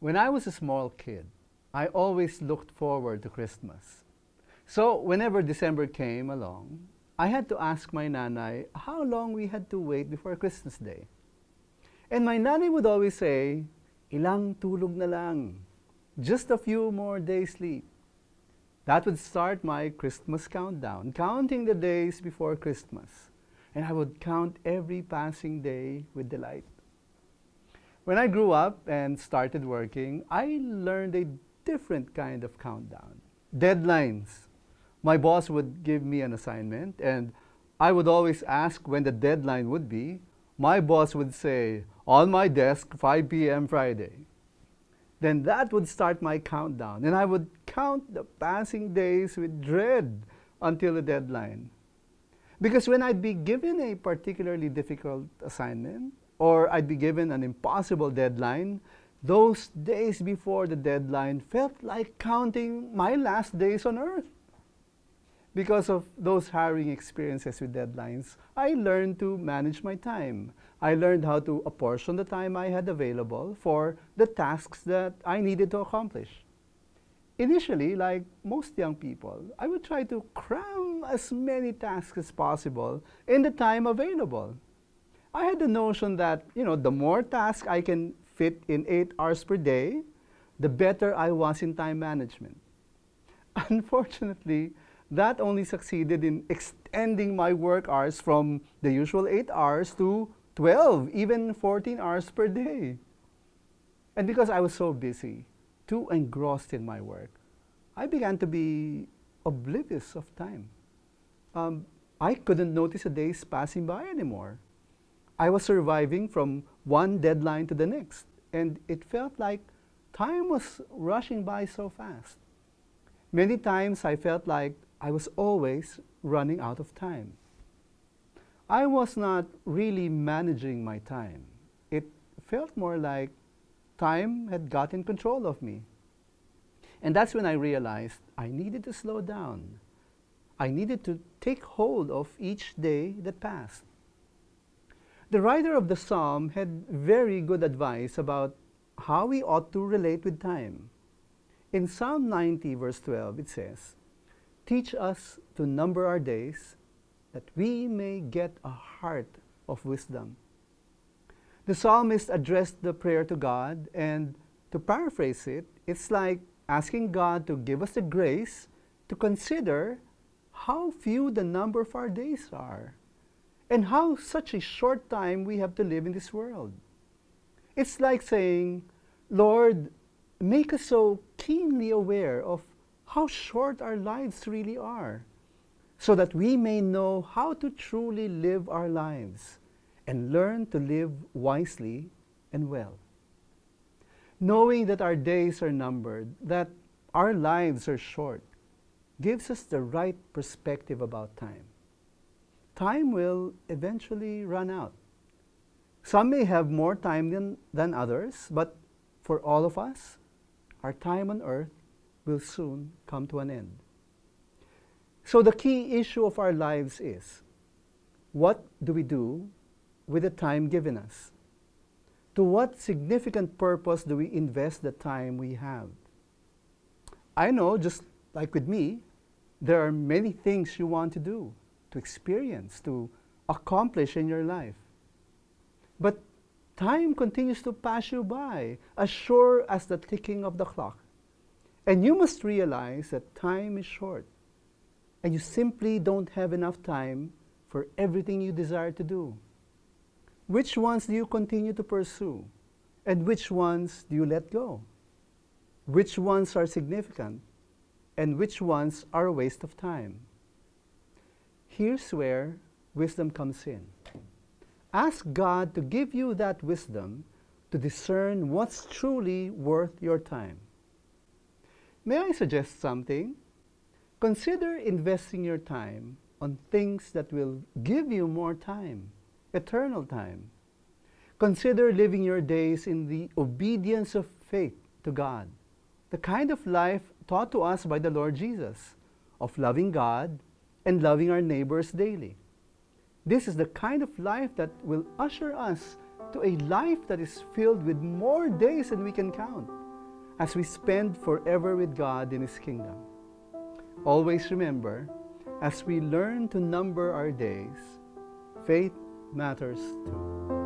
When I was a small kid, I always looked forward to Christmas. So whenever December came along, I had to ask my nanay how long we had to wait before Christmas Day. And my nanay would always say, ilang tulog na lang, just a few more days sleep. That would start my Christmas countdown, counting the days before Christmas. And I would count every passing day with delight. When I grew up and started working, I learned a different kind of countdown. Deadlines. My boss would give me an assignment, and I would always ask when the deadline would be. My boss would say, on my desk, 5 p.m. Friday. Then that would start my countdown, and I would count the passing days with dread until the deadline. Because when I'd be given a particularly difficult assignment, or I'd be given an impossible deadline, those days before the deadline felt like counting my last days on earth. Because of those harrowing experiences with deadlines, I learned to manage my time. I learned how to apportion the time I had available for the tasks that I needed to accomplish. Initially, like most young people, I would try to cram as many tasks as possible in the time available. I had the notion that, the more tasks I can fit in 8 hours per day, the better I was in time management. Unfortunately, that only succeeded in extending my work hours from the usual 8 hours to 12, even 14 hours per day. And because I was so busy, too engrossed in my work, I began to be oblivious of time. I couldn't notice the days passing by anymore. I was surviving from one deadline to the next, and it felt like time was rushing by so fast. Many times I felt like I was always running out of time. I was not really managing my time. It felt more like time had gotten control of me. And that's when I realized I needed to slow down. I needed to take hold of each day that passed. The writer of the psalm had very good advice about how we ought to relate with time. In Psalm 90, verse 12, it says, teach us to number our days, that we may get a heart of wisdom. The psalmist addressed the prayer to God, and to paraphrase it, it's like asking God to give us the grace to consider how few the number of our days are, and how such a short time we have to live in this world. It's like saying, Lord, make us so keenly aware of how short our lives really are, so that we may know how to truly live our lives and learn to live wisely and well. Knowing that our days are numbered, that our lives are short, gives us the right perspective about time. Time will eventually run out. Some may have more time than others, but for all of us, our time on earth will soon come to an end. So the key issue of our lives is, what do we do with the time given us? To what significant purpose do we invest the time we have? I know, just like with me, there are many things you want to do, to experience, to accomplish in your life. But time continues to pass you by, as sure as the ticking of the clock. And you must realize that time is short, and you simply don't have enough time for everything you desire to do. Which ones do you continue to pursue? And which ones do you let go? Which ones are significant? And which ones are a waste of time? Here's where wisdom comes in. Ask God to give you that wisdom to discern what's truly worth your time. May I suggest something? Consider investing your time on things that will give you more time, eternal time. Consider living your days in the obedience of faith to God, the kind of life taught to us by the Lord Jesus, of loving God and loving our neighbors daily. This is the kind of life that will usher us to a life that is filled with more days than we can count, as we spend forever with God in His kingdom. Always remember, as we learn to number our days, faith matters too.